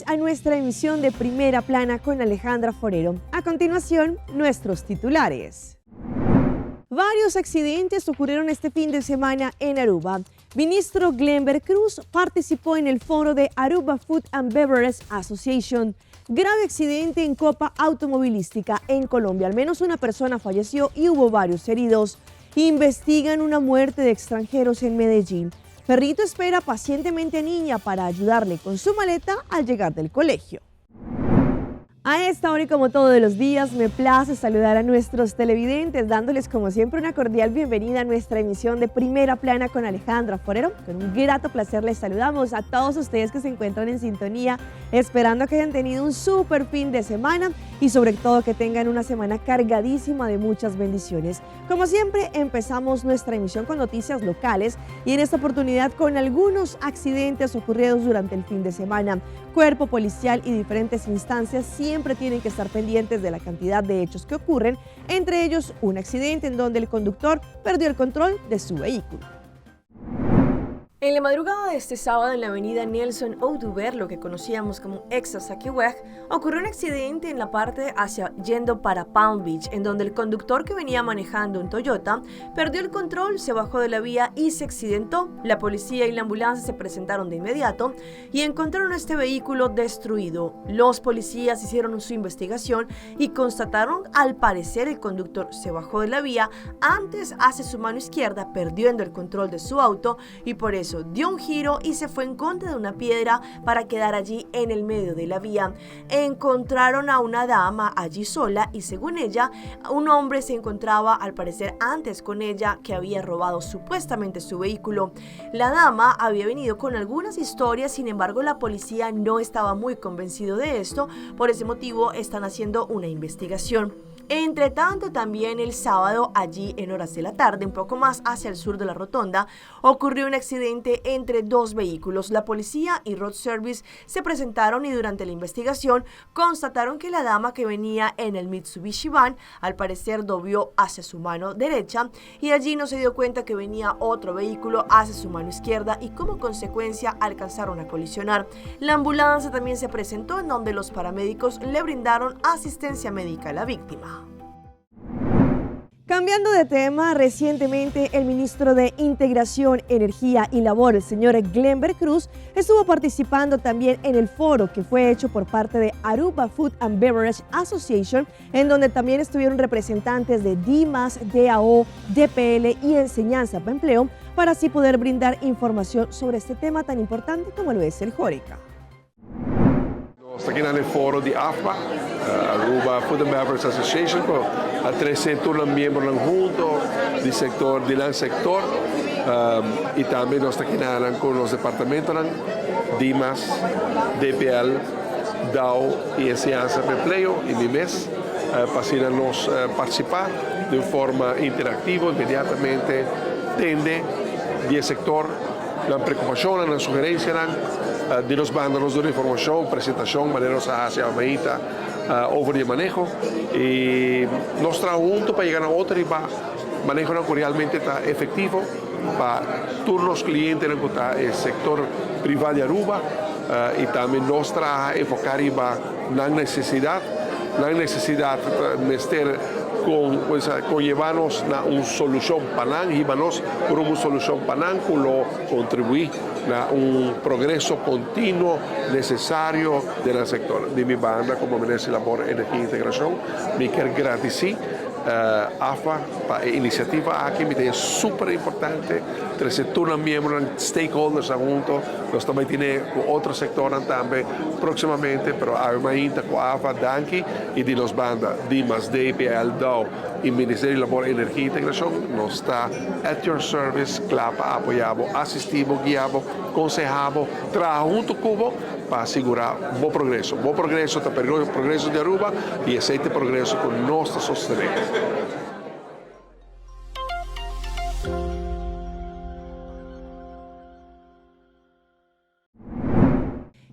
ustedes a nuestra emisión de Primera Plana con Alejandra Forero. A continuación, nuestros titulares. Varios accidentes ocurrieron este fin de semana en Aruba. Ministro Glenber Cruz participó en el foro de Aruba Food and Beverage Association. Grave accidente en Copa Automovilística en Colombia. Al menos una persona falleció y hubo varios heridos. Investigan una muerte de extranjeros en Medellín. Perrito espera pacientemente a niña para ayudarle con su maleta al llegar del colegio. A esta hora y como todos los días, me place saludar a nuestros televidentes, dándoles como siempre una cordial bienvenida a nuestra emisión de Primera Plana con Alejandra Forero. Con un grato placer les saludamos a todos ustedes que se encuentran en sintonía, esperando que hayan tenido un súper fin de semana y sobre todo que tengan una semana cargadísima de muchas bendiciones. Como siempre, empezamos nuestra emisión con noticias locales y en esta oportunidad con algunos accidentes ocurridos durante el fin de semana. Cuerpo policial y diferentes instancias siempre tienen que estar pendientes de la cantidad de hechos que ocurren, entre ellos un accidente en donde el conductor perdió el control de su vehículo. En la madrugada de este sábado en la avenida Nelson Oduber, lo que conocíamos como Exasakiweg, ocurrió un accidente en la parte yendo para Palm Beach, en donde el conductor que venía manejando un Toyota perdió el control, se bajó de la vía y se accidentó. La policía y la ambulancia se presentaron de inmediato y encontraron este vehículo destruido. Los policías hicieron su investigación y constataron, al parecer, el conductor se bajó de la vía antes hacia su mano izquierda, perdiendo el control de su auto y por eso dio un giro y se fue en contra de una piedra para quedar allí en el medio de la vía. Encontraron a una dama allí sola y según ella, un hombre se encontraba al parecer antes con ella que había robado supuestamente su vehículo. La dama había venido con algunas historias, sin embargo la policía no estaba muy convencido de esto, por ese motivo están haciendo una investigación. Entre tanto, también el sábado, allí en horas de la tarde, un poco más hacia el sur de la rotonda, ocurrió un accidente entre dos vehículos. La policía y Road Service se presentaron y durante la investigación constataron que la dama que venía en el Mitsubishi Van al parecer dobló hacia su mano derecha y allí no se dio cuenta que venía otro vehículo hacia su mano izquierda y como consecuencia alcanzaron a colisionar. La ambulancia también se presentó en donde los paramédicos le brindaron asistencia médica a la víctima. Cambiando de tema, recientemente el ministro de Integración, Energía y Labor, el señor Glenber Cruz, estuvo participando también en el foro que fue hecho por parte de Aruba Food and Beverage Association, en donde también estuvieron representantes de DIMAS, DAO, DPL y Enseñanza para Empleo, para así poder brindar información sobre este tema tan importante como lo es el Horeca. Estamos aquí en el foro de AFBA, Aruba Food and Beverage Association, con 300 miembros juntos del sector y también nos estamos aquí con los departamentos DIMAS, DPL, DAO y Enseñanza para Empleo y MIMES para nos participar de forma interactiva, inmediatamente tende del sector la preocupación, la sugerencia de los bandos de información, presentación, maneras hacia la medida over de manejo y nos trae juntos para llegar a otro y para manejo realmente efectivo para todos los clientes del sector privado de Aruba y también nos trae enfocar en la necesidad de estar con llevarnos a una solución para llevarnos por una solución para contribuir a un progreso continuo necesario del sector. De mi banda, como Ministro de Labor, Energía e Integración, me quiero agradecer AFA para la iniciativa aquí, me parece súper importante. El sector miembros, stakeholders juntos, nós também temos outro sector também próximamente, pero ainda com a AFA, danke, e de los bandas, DIMAS, DPL, DAO e Ministério de Labor, Energia e Integração, nós está at your service, clapa, apoiamos, assistimos, guiamos, aconsejamos, trabalhamos junto com para assegurar bom progresso para o progresso de Aruba e esse progresso com nossa sociedade.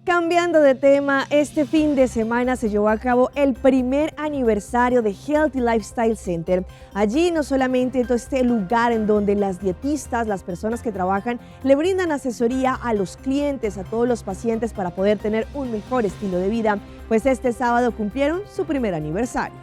Cambiando de de tema, este fin de semana se llevó a cabo el primer aniversario de Healthy Lifestyle Center. Allí no solamente todo este lugar en donde las dietistas, las personas que trabajan, le brindan asesoría a los clientes, a todos los pacientes para poder tener un mejor estilo de vida, pues este sábado cumplieron su primer aniversario.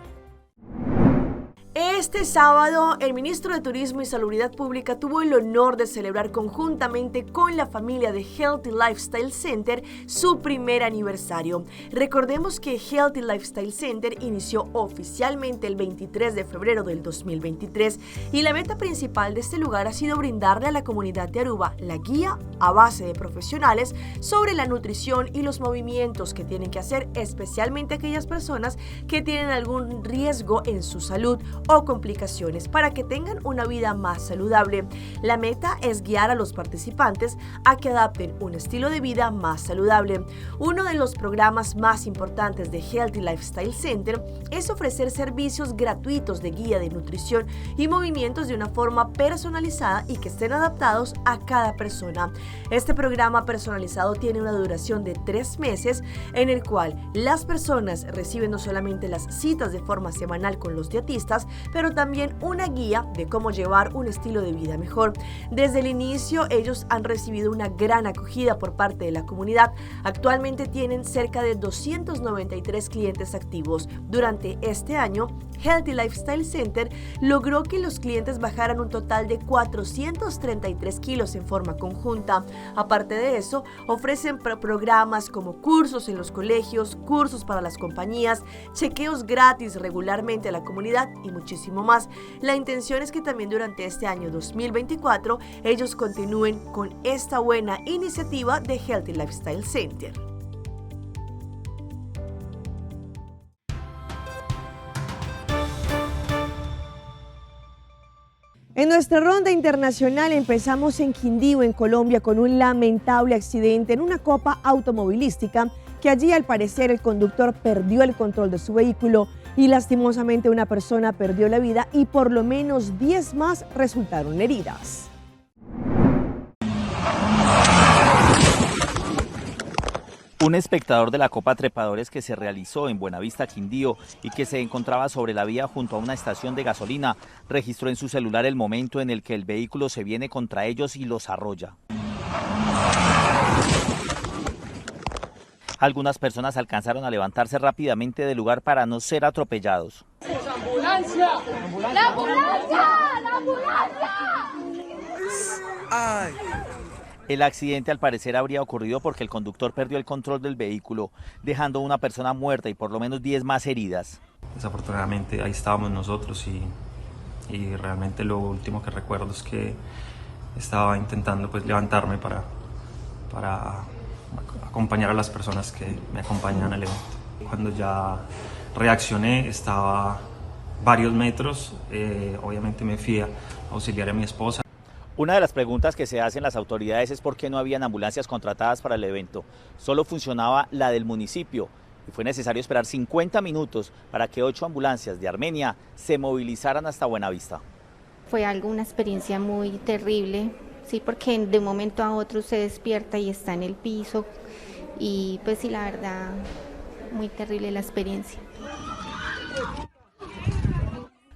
Este sábado, el ministro de Turismo y Salubridad Pública tuvo el honor de celebrar conjuntamente con la familia de Healthy Lifestyle Center su primer aniversario. Recordemos que Healthy Lifestyle Center inició oficialmente el 23 de febrero del 2023 y la meta principal de este lugar ha sido brindarle a la comunidad de Aruba la guía a base de profesionales sobre la nutrición y los movimientos que tienen que hacer, especialmente aquellas personas que tienen algún riesgo en su salud o complicaciones para que tengan una vida más saludable. La meta es guiar a los participantes a que adapten un estilo de vida más saludable. Uno de los programas más importantes de Healthy Lifestyle Center es ofrecer servicios gratuitos de guía de nutrición y movimientos de una forma personalizada y que estén adaptados a cada persona. Este programa personalizado tiene una duración de 3 meses en el cual las personas reciben no solamente las citas de forma semanal con los dietistas, pero también una guía de cómo llevar un estilo de vida mejor. Desde el inicio, ellos han recibido una gran acogida por parte de la comunidad. Actualmente tienen cerca de 293 clientes activos. Durante este año, Healthy Lifestyle Center logró que los clientes bajaran un total de 433 kilos en forma conjunta. Aparte de eso, ofrecen programas como cursos en los colegios, cursos para las compañías, chequeos gratis regularmente a la comunidad y muchísimo más. La intención es que también durante este año 2024 ellos continúen con esta buena iniciativa de Healthy Lifestyle Center. En nuestra ronda internacional empezamos en Quindío, en Colombia, con un lamentable accidente en una copa automovilística que allí al parecer el conductor perdió el control de su vehículo y lastimosamente una persona perdió la vida y por lo menos 10 más resultaron heridas. Un espectador de la Copa Trepadores que se realizó en Buenavista, Quindío, y que se encontraba sobre la vía junto a una estación de gasolina, registró en su celular el momento en el que el vehículo se viene contra ellos y los arrolla. Algunas personas alcanzaron a levantarse rápidamente del lugar para no ser atropellados. ¡Ambulancia! ¡La ambulancia! ¡La ambulancia! ¡Ay! El accidente al parecer habría ocurrido porque el conductor perdió el control del vehículo, dejando una persona muerta y por lo menos 10 más heridas. Desafortunadamente ahí estábamos nosotros y realmente lo último que recuerdo es que estaba intentando levantarme para acompañar a las personas que me acompañan al evento. Cuando ya reaccioné estaba varios metros, obviamente me fui a auxiliar a mi esposa. Una de las preguntas que se hacen las autoridades es por qué no habían ambulancias contratadas para el evento. Solo funcionaba la del municipio y fue necesario esperar 50 minutos para que 8 ambulancias de Armenia se movilizaran hasta Buenavista. Fue una experiencia muy terrible, sí, porque de un momento a otro se despierta y está en el piso y pues sí, la verdad, muy terrible la experiencia.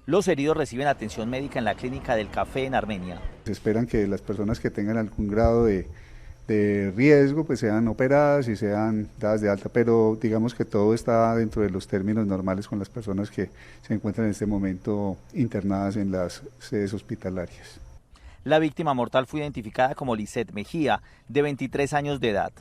Los heridos reciben atención médica en la clínica del Café en Armenia. Se esperan que las personas que tengan algún grado de riesgo pues sean operadas y sean dadas de alta, pero digamos que todo está dentro de los términos normales con las personas que se encuentran en este momento internadas en las sedes hospitalarias. La víctima mortal fue identificada como Lisette Mejía, de 23 años de edad.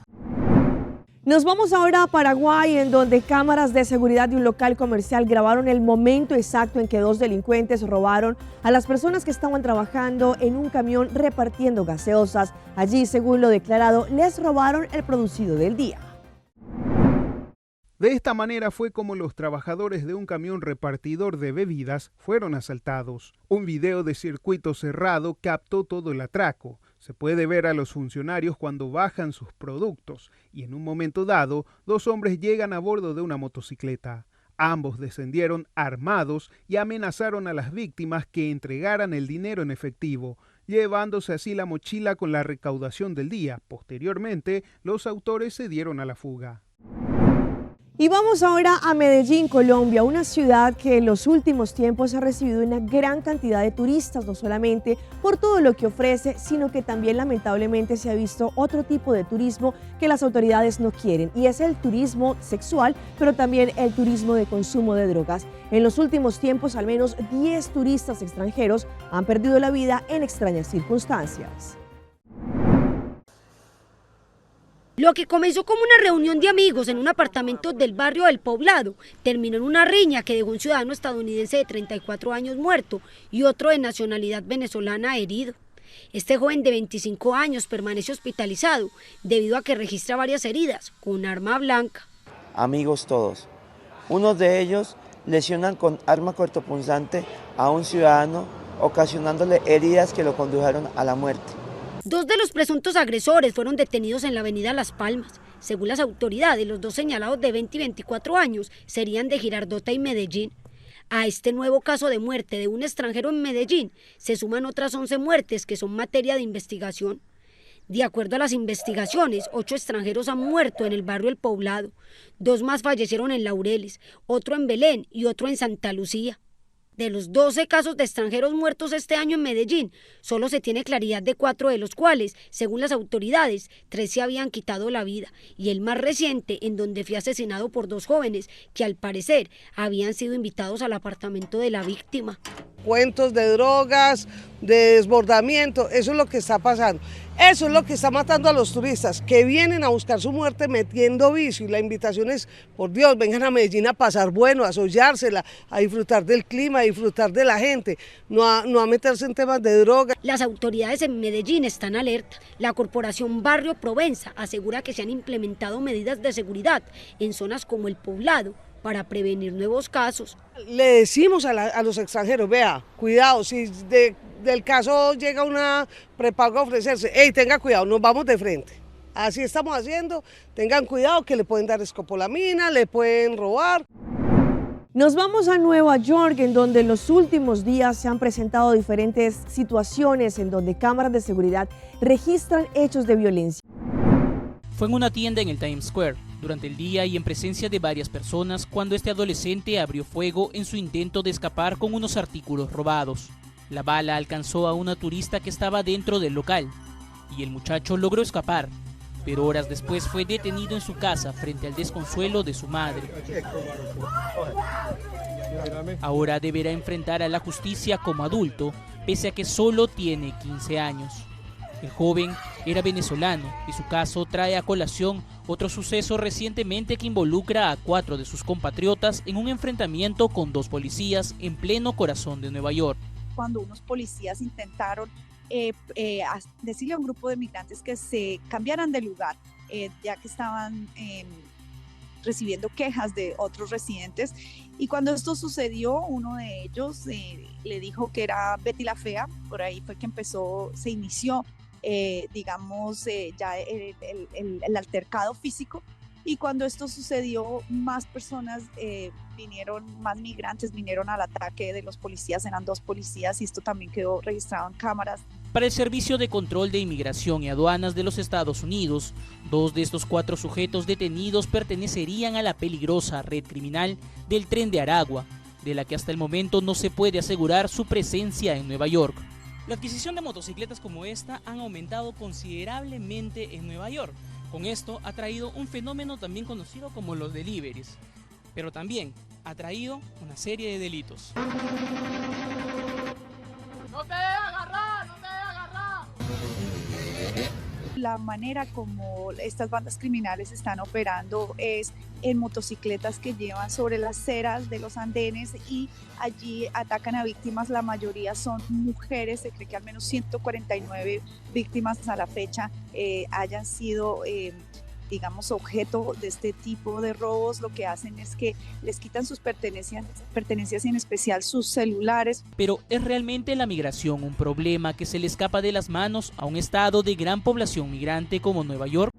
Nos vamos ahora a Paraguay, en donde cámaras de seguridad de un local comercial grabaron el momento exacto en que 2 delincuentes robaron a las personas que estaban trabajando en un camión repartiendo gaseosas. Allí, según lo declarado, les robaron el producido del día. De esta manera fue como los trabajadores de un camión repartidor de bebidas fueron asaltados. Un video de circuito cerrado captó todo el atraco. Se puede ver a los funcionarios cuando bajan sus productos y en un momento dado, 2 hombres llegan a bordo de una motocicleta. Ambos descendieron armados y amenazaron a las víctimas que entregaran el dinero en efectivo, llevándose así la mochila con la recaudación del día. Posteriormente, los autores se dieron a la fuga. Y vamos ahora a Medellín, Colombia, una ciudad que en los últimos tiempos ha recibido una gran cantidad de turistas, no solamente por todo lo que ofrece, sino que también lamentablemente se ha visto otro tipo de turismo que las autoridades no quieren, y es el turismo sexual, pero también el turismo de consumo de drogas. En los últimos tiempos, al menos 10 turistas extranjeros han perdido la vida en extrañas circunstancias. Lo que comenzó como una reunión de amigos en un apartamento del barrio del Poblado terminó en una riña que dejó un ciudadano estadounidense de 34 años muerto y otro de nacionalidad venezolana herido. Este joven de 25 años permanece hospitalizado debido a que registra varias heridas con arma blanca. Amigos todos, unos de ellos lesionan con arma cortopunzante a un ciudadano ocasionándole heridas que lo condujeron a la muerte. 2 de los presuntos agresores fueron detenidos en la avenida Las Palmas. Según las autoridades, los 2 señalados de 20 y 24 años serían de Girardota y Medellín. A este nuevo caso de muerte de un extranjero en Medellín se suman otras 11 muertes que son materia de investigación. De acuerdo a las investigaciones, 8 extranjeros han muerto en el barrio El Poblado. 2 más fallecieron en Laureles, otro en Belén y otro en Santa Lucía. De los 12 casos de extranjeros muertos este año en Medellín, solo se tiene claridad de 4 de los cuales, según las autoridades, 3 se habían quitado la vida, y el más reciente, en donde fue asesinado por 2 jóvenes que al parecer habían sido invitados al apartamento de la víctima. Cuentos de drogas, de desbordamiento, eso es lo que está pasando. Eso es lo que está matando a los turistas, que vienen a buscar su muerte metiendo vicio, y la invitación es, por Dios, vengan a Medellín a pasar bueno, a sollársela, a disfrutar del clima, a disfrutar de la gente, no a meterse en temas de droga. Las autoridades en Medellín están alerta. La corporación Barrio Provenza asegura que se han implementado medidas de seguridad en zonas como El Poblado para prevenir nuevos casos. Le decimos a los extranjeros, vea, cuidado, si del caso llega una prepago a ofrecerse, hey, tenga cuidado, nos vamos de frente. Así estamos haciendo, tengan cuidado que le pueden dar escopolamina, le pueden robar. Nos vamos a Nueva York, en donde en los últimos días se han presentado diferentes situaciones en donde cámaras de seguridad registran hechos de violencia. Fue en una tienda en el Times Square, durante el día y en presencia de varias personas, cuando este adolescente abrió fuego en su intento de escapar con unos artículos robados. La bala alcanzó a una turista que estaba dentro del local, y el muchacho logró escapar, pero horas después fue detenido en su casa frente al desconsuelo de su madre. Ahora deberá enfrentar a la justicia como adulto, pese a que solo tiene 15 años. El joven era venezolano y su caso trae a colación otro suceso recientemente que involucra a 4 de sus compatriotas en un enfrentamiento con 2 policías en pleno corazón de Nueva York. Cuando unos policías intentaron decirle a un grupo de migrantes que se cambiaran de lugar, ya que estaban recibiendo quejas de otros residentes, y cuando esto sucedió, uno de ellos le dijo que era Betty la Fea. Por ahí fue que se inició ya el altercado físico, y cuando esto sucedió, más personas más migrantes vinieron al ataque de los policías. Eran 2 policías, y esto también quedó registrado en cámaras. Para el Servicio de Control de Inmigración y Aduanas de los Estados Unidos, 2 de estos 4 sujetos detenidos pertenecerían a la peligrosa red criminal del Tren de Aragua, de la que hasta el momento no se puede asegurar su presencia en Nueva York. La adquisición de motocicletas como esta han aumentado considerablemente en Nueva York. Con esto ha traído un fenómeno también conocido como los deliveries, pero también ha traído una serie de delitos. ¡No te dejes agarrar! ¡No te dejes agarrar! La manera como estas bandas criminales están operando es en motocicletas que llevan sobre las aceras de los andenes, y allí atacan a víctimas. La mayoría son mujeres. Se cree que al menos 149 víctimas a la fecha hayan sido objeto de este tipo de robos. Lo que hacen es que les quitan sus pertenencias y en especial sus celulares. Pero ¿es realmente la migración un problema que se le escapa de las manos a un estado de gran población migrante como Nueva York?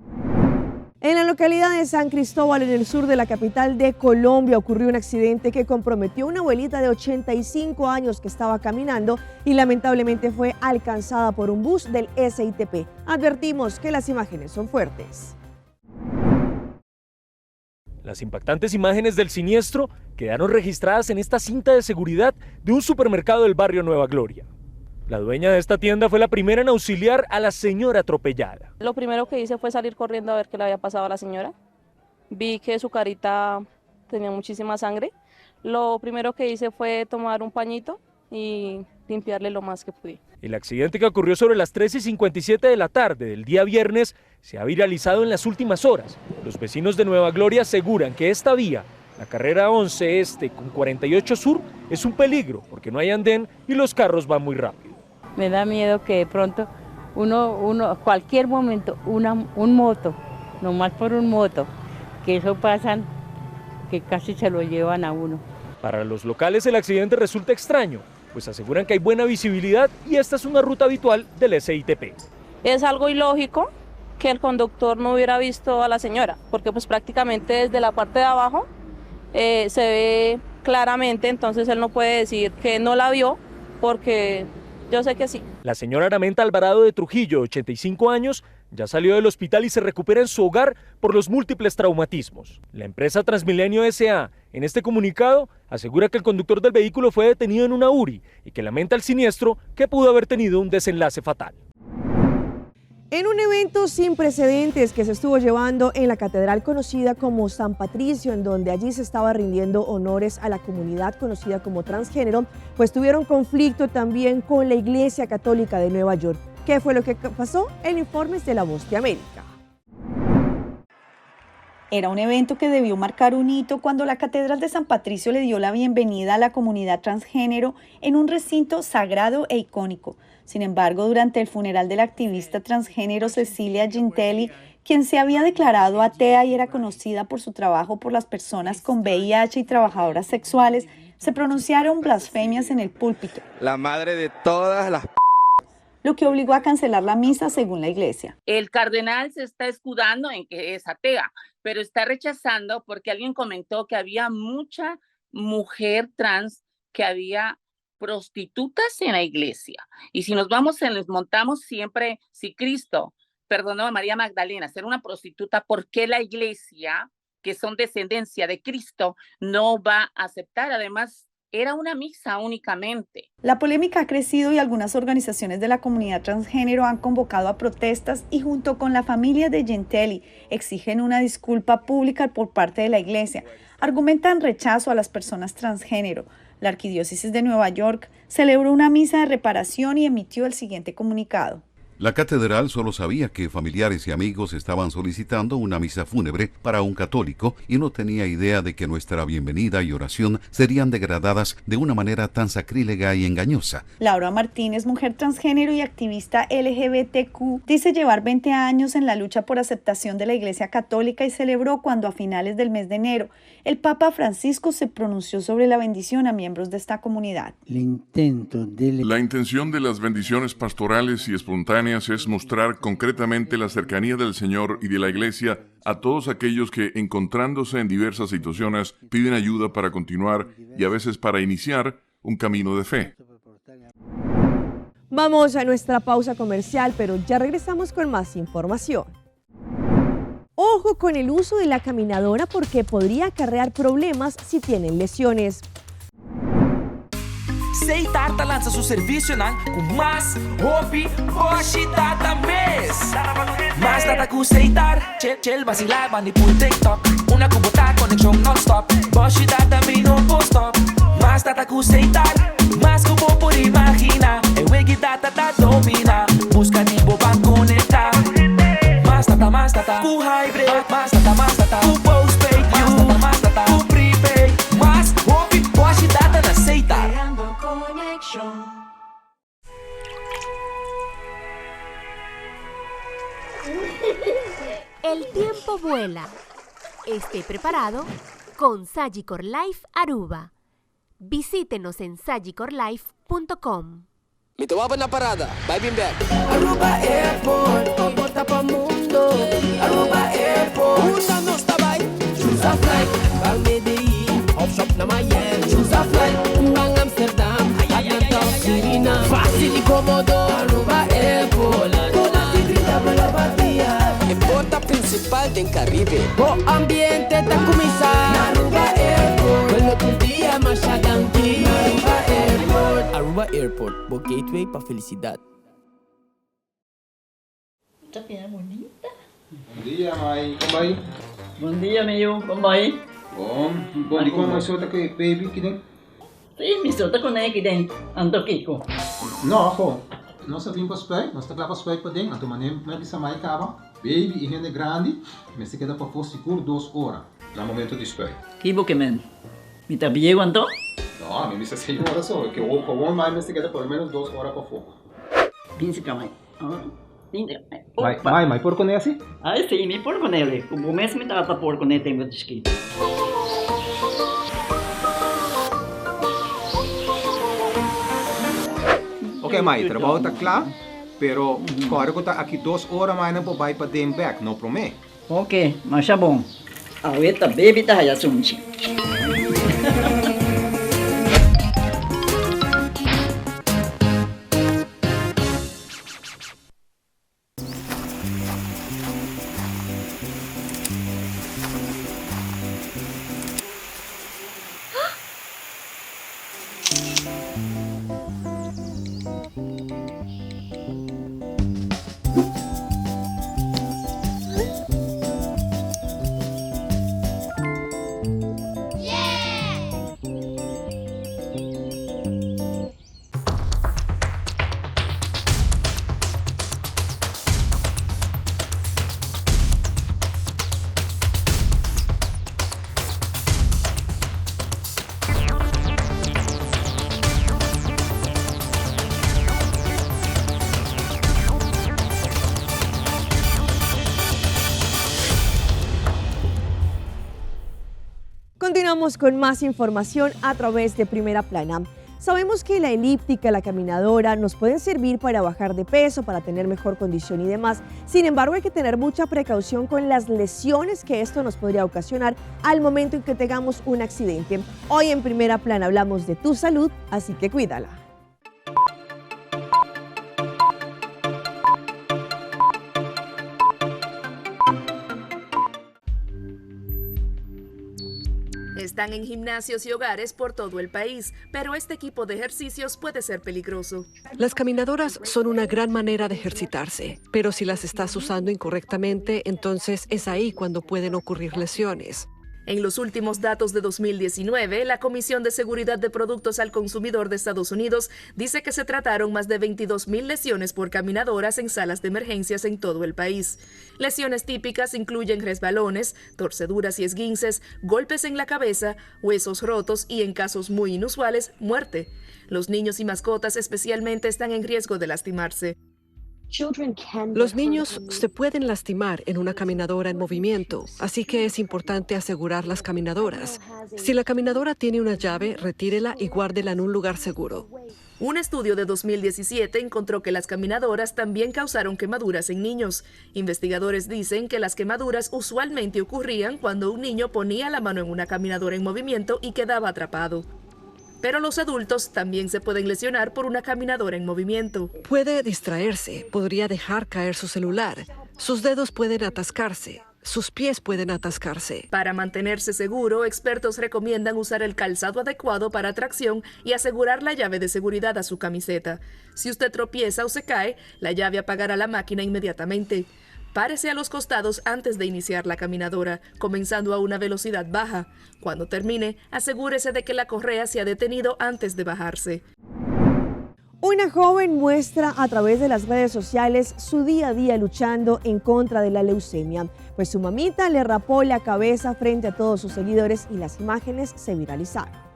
En la localidad de San Cristóbal, en el sur de la capital de Colombia, ocurrió un accidente que comprometió a una abuelita de 85 años que estaba caminando y lamentablemente fue alcanzada por un bus del SITP. Advertimos que las imágenes son fuertes. Las impactantes imágenes del siniestro quedaron registradas en esta cinta de seguridad de un supermercado del barrio Nueva Gloria. La dueña de esta tienda fue la primera en auxiliar a la señora atropellada. Lo primero que hice fue salir corriendo a ver qué le había pasado a la señora. Vi que su carita tenía muchísima sangre. Lo primero que hice fue tomar un pañito y limpiarle lo más que pude. El accidente, que ocurrió sobre las 3:57 de la tarde del día viernes, se ha viralizado en las últimas horas. Los vecinos de Nueva Gloria aseguran que esta vía, la carrera 11 Este con 48 Sur, es un peligro porque no hay andén y los carros van muy rápido. Me da miedo que de pronto cualquier momento, un moto, nomás por un moto, que eso pasan, que casi se lo llevan a uno. Para los locales el accidente resulta extraño, pues aseguran que hay buena visibilidad y esta es una ruta habitual del SITP. Es algo ilógico que el conductor no hubiera visto a la señora, porque pues prácticamente desde la parte de abajo se ve claramente, entonces él no puede decir que no la vio, porque yo sé que sí. La señora Aramenta Alvarado de Trujillo, 85 años, ya salió del hospital y se recupera en su hogar por los múltiples traumatismos. La empresa Transmilenio S.A. en este comunicado asegura que el conductor del vehículo fue detenido en una URI y que lamenta el siniestro que pudo haber tenido un desenlace fatal. En un evento sin precedentes que se estuvo llevando en la catedral conocida como San Patricio, en donde allí se estaba rindiendo honores a la comunidad conocida como transgénero, pues tuvieron conflicto también con la Iglesia Católica de Nueva York. ¿Qué fue lo que pasó? El informe es de La Voz de América. Era un evento que debió marcar un hito cuando la Catedral de San Patricio le dio la bienvenida a la comunidad transgénero en un recinto sagrado e icónico. Sin embargo, durante el funeral de la activista transgénero Cecilia Gintelli, quien se había declarado atea y era conocida por su trabajo por las personas con VIH y trabajadoras sexuales, se pronunciaron blasfemias en el púlpito. La madre de todas las lo que obligó a cancelar la misa según la iglesia. El cardenal se está escudando en que es atea, pero está rechazando porque alguien comentó que había mucha mujer trans, que había prostitutas en la iglesia. Y si nos montamos siempre, si Cristo perdonó a María Magdalena ser una prostituta, ¿por qué la iglesia, que son descendencia de Cristo, no va a aceptar? Además, era una misa únicamente. La polémica ha crecido y algunas organizaciones de la comunidad transgénero han convocado a protestas y junto con la familia de Gintelli exigen una disculpa pública por parte de la iglesia. Argumentan rechazo a las personas transgénero. La Arquidiócesis de Nueva York celebró una misa de reparación y emitió el siguiente comunicado. La catedral solo sabía que familiares y amigos estaban solicitando una misa fúnebre para un católico y no tenía idea de que nuestra bienvenida y oración serían degradadas de una manera tan sacrílega y engañosa. Laura Martínez, mujer transgénero y activista LGBTQ, dice llevar 20 años en la lucha por aceptación de la Iglesia Católica y celebró cuando a finales del mes de enero el Papa Francisco se pronunció sobre la bendición a miembros de esta comunidad. La intención de las bendiciones pastorales y espontáneas es mostrar concretamente la cercanía del Señor y de la Iglesia a todos aquellos que, encontrándose en diversas situaciones, piden ayuda para continuar y a veces para iniciar un camino de fe. Vamos a nuestra pausa comercial, pero ya regresamos con más información. Ojo con el uso de la caminadora porque podría acarrear problemas si tienen lesiones. Sei Tarta lança seu serviço com mais hobby, hoje data mês. Mais data com Seitar, chill vacilar, manipul TikTok. Una kubota connection non-stop, hoje data me no post-stop. Mais data com Seitar, mais kubo por imagina. E wegi data da domina, busca nibo para conectar. Mais data, com hybrid, mais data, com postpaid, mais data, com prepaid. Mais hobby, hoje data na Seitar. El tiempo vuela. Esté preparado con Sagicor Life Aruba. Visítenos en sagicorlife.com. Me tomaba na parada, vai bem back. Aruba Airport, porta para mundo. Aruba Airport, una no está by. Choose a flight, bang Medellín, off shop na Miami. Choose a flight, bang Amsterdam, Atlanta, Sirina. Fácil y cómodo, Aruba Airport. Con la tigrita para la batida. É porta principal del Caribe. O ambiente está comisado. Airport, o gateway para felicidade. Tapinha bonita. Bom dia, mãe. Como vai? Bom dia, meu. Como vai? Bom. Bom, di como solta que baby aqui dentro? Sim, me solta com ele aqui dentro. Ando Kiko. Não, afo. Nós vim para spray, nós estamos para spray para dentro. Então, manem, não bisa mais cava. Baby e rende grande, mas se queda para for seguro 2 horas. No momento de spray. Kibo que men. Me tá bem quanto? Não, a mim me 6 horas só. Que o bom mais se queda por menos 2 horas para fogo. Pince para mãe. Mãe, por con esse? Ah, sim, me por con ele. O começo me trata por con ele, tenho escrito. Ok, mãe, trabalho está claro, pero agora que está aqui 2 horas mais não vai para dentro back, não promete? Ok, mas é bom. Ahorita baby tá aí assunto. Continuamos con más información a través de Primera Plana. Sabemos que la elíptica, la caminadora nos pueden servir para bajar de peso, para tener mejor condición y demás. Sin embargo, hay que tener mucha precaución con las lesiones que esto nos podría ocasionar al momento en que tengamos un accidente. Hoy en Primera Plana hablamos de tu salud, así que cuídala. Están en gimnasios y hogares por todo el país, pero este equipo de ejercicios puede ser peligroso. Las caminadoras son una gran manera de ejercitarse, pero si las estás usando incorrectamente, entonces es ahí cuando pueden ocurrir lesiones. En los últimos datos de 2019, la Comisión de Seguridad de Productos al Consumidor de Estados Unidos dice que se trataron más de 22,000 lesiones por caminadoras en salas de emergencias en todo el país. Lesiones típicas incluyen resbalones, torceduras y esguinces, golpes en la cabeza, huesos rotos y, en casos muy inusuales, muerte. Los niños y mascotas especialmente están en riesgo de lastimarse. Los niños se pueden lastimar en una caminadora en movimiento, así que es importante asegurar las caminadoras. Si la caminadora tiene una llave, retírela y guárdela en un lugar seguro. Un estudio de 2017 encontró que las caminadoras también causaron quemaduras en niños. Investigadores dicen que las quemaduras usualmente ocurrían cuando un niño ponía la mano en una caminadora en movimiento y quedaba atrapado. Pero los adultos también se pueden lesionar por una caminadora en movimiento. Puede distraerse, podría dejar caer su celular. Sus dedos pueden atascarse, sus pies pueden atascarse. Para mantenerse seguro, expertos recomiendan usar el calzado adecuado para tracción y asegurar la llave de seguridad a su camiseta. Si usted tropieza o se cae, la llave apagará la máquina inmediatamente. Párese a los costados antes de iniciar la caminadora, comenzando a una velocidad baja. Cuando termine, asegúrese de que la correa se ha detenido antes de bajarse. Una joven muestra a través de las redes sociales su día a día luchando en contra de la leucemia, pues su mamita le rapó la cabeza frente a todos sus seguidores y las imágenes se viralizaron.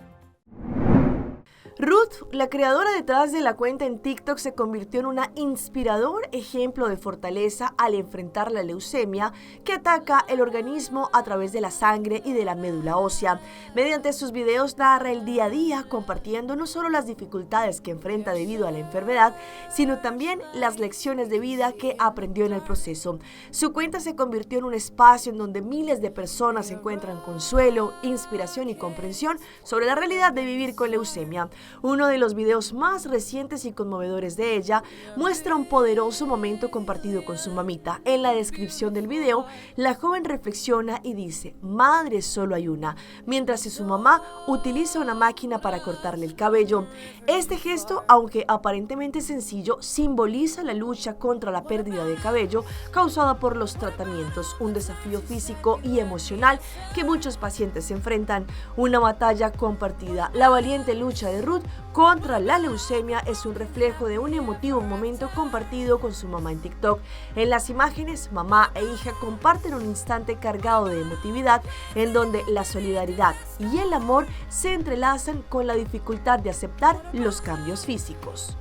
Ruth, la creadora detrás de la cuenta en TikTok, se convirtió en un inspirador ejemplo de fortaleza al enfrentar la leucemia, que ataca el organismo a través de la sangre y de la médula ósea. Mediante sus videos narra el día a día, compartiendo no solo las dificultades que enfrenta debido a la enfermedad, sino también las lecciones de vida que aprendió en el proceso. Su cuenta se convirtió en un espacio en donde miles de personas encuentran consuelo, inspiración y comprensión sobre la realidad de vivir con leucemia. Uno de los videos más recientes y conmovedores de ella muestra un poderoso momento compartido con su mamita. En la descripción del video, la joven reflexiona y dice: madre solo hay una, mientras que su mamá utiliza una máquina para cortarle el cabello. Este gesto, aunque aparentemente sencillo, simboliza la lucha contra la pérdida de cabello causada por los tratamientos, un desafío físico y emocional que muchos pacientes se enfrentan, una batalla compartida. La valiente lucha de Ruth contra la leucemia es un reflejo de un emotivo momento compartido con su mamá en TikTok. En las imágenes, mamá e hija comparten un instante cargado de emotividad en donde la solidaridad y el amor se entrelazan con la dificultad de aceptar los cambios físicos.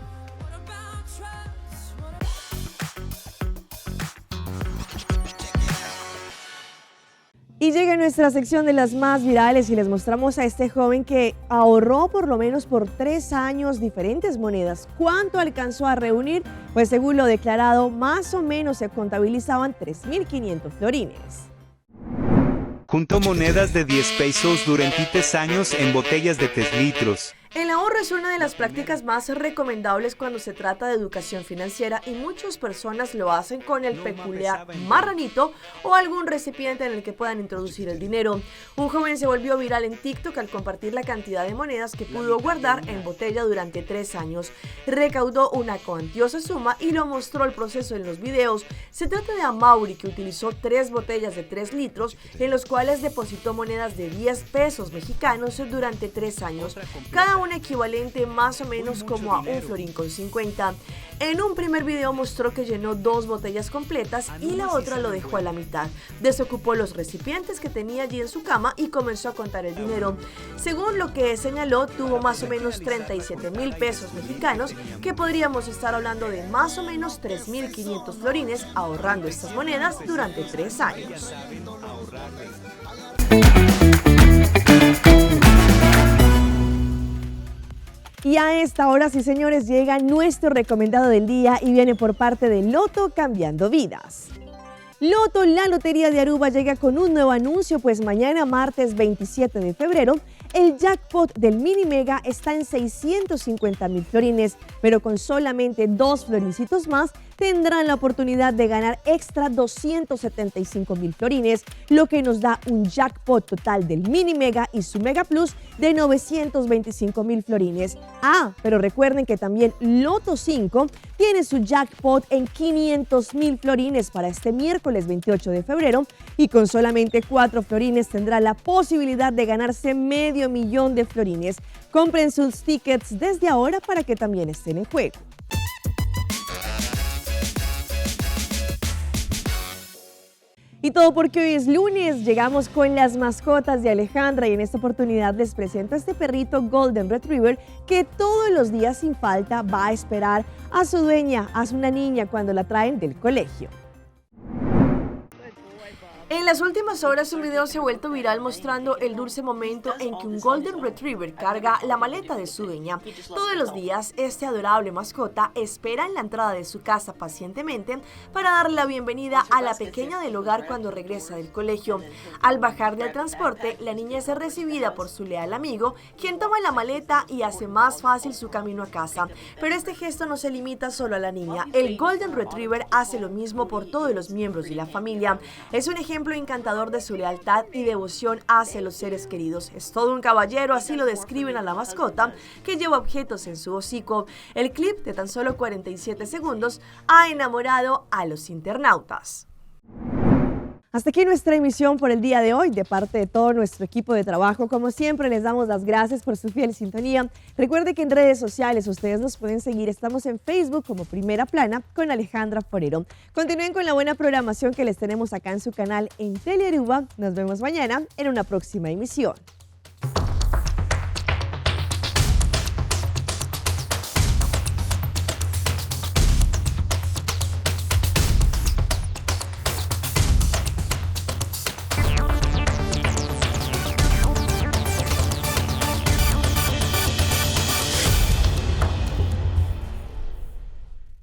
Y llega nuestra sección de las más virales y les mostramos a este joven que ahorró por lo menos por 3 años diferentes monedas. ¿Cuánto alcanzó a reunir? Pues según lo declarado, más o menos se contabilizaban 3.500 florines. Juntó monedas de 10 pesos durante 3 años en botellas de 3 litros. El ahorro es una de las prácticas más recomendables cuando se trata de educación financiera y muchas personas lo hacen con el peculiar marranito o algún recipiente en el que puedan introducir el dinero. Un joven se volvió viral en TikTok al compartir la cantidad de monedas que pudo guardar en botella durante 3 años. Recaudó una cuantiosa suma y lo mostró el proceso en los videos. Se trata de Amaury, que utilizó 3 botellas de 3 litros en los cuales depositó monedas de 10 pesos mexicanos durante 3 años. Cada un equivalente más o menos como a un florín con 50. En un primer video mostró que llenó 2 botellas completas y la otra lo dejó a la mitad. Desocupó los recipientes que tenía allí en su cama y comenzó a contar el dinero. Según lo que señaló, tuvo más o menos 37,000 pesos mexicanos, que podríamos estar hablando de más o menos 3.500 florines ahorrando estas monedas durante 3 años. Y a esta hora, sí señores, llega nuestro recomendado del día y viene por parte de Loto Cambiando Vidas. Loto, la Lotería de Aruba, llega con un nuevo anuncio, pues mañana, martes 27 de febrero, el jackpot del Mini Mega está en 650,000 florines, pero con solamente 2 florincitos más tendrán la oportunidad de ganar extra 275,000 florines, lo que nos da un jackpot total del Mini Mega y su Mega Plus de 925,000 florines. Ah, pero recuerden que también Loto 5 tiene su jackpot en 500,000 florines para este miércoles 28 de febrero y con solamente 4 florines tendrá la posibilidad de ganarse $500,000 de florines. Compren sus tickets desde ahora para que también estén en juego. Y todo porque hoy es lunes, llegamos con las mascotas de Alejandra y en esta oportunidad les presento a este perrito Golden Retriever que todos los días sin falta va a esperar a su dueña, a una niña cuando la traen del colegio. En las últimas horas un video se ha vuelto viral mostrando el dulce momento en que un Golden Retriever carga la maleta de su dueña. Todos los días este adorable mascota espera en la entrada de su casa pacientemente para darle la bienvenida a la pequeña del hogar cuando regresa del colegio. Al bajar del transporte, la niña es recibida por su leal amigo, quien toma la maleta y hace más fácil su camino a casa. Pero este gesto no se limita solo a la niña. El Golden Retriever hace lo mismo por todos los miembros de la familia. Es un ejemplo encantador de su lealtad y devoción hacia los seres queridos. Es todo un caballero, así lo describen a la mascota, que lleva objetos en su hocico. El clip de tan solo 47 segundos ha enamorado a los internautas. Hasta aquí nuestra emisión por el día de hoy. De parte de todo nuestro equipo de trabajo, como siempre, les damos las gracias por su fiel sintonía. Recuerde que en redes sociales ustedes nos pueden seguir. Estamos en Facebook como Primera Plana con Alejandra Forero. Continúen con la buena programación que les tenemos acá en su canal en Telearuba. Nos vemos mañana en una próxima emisión.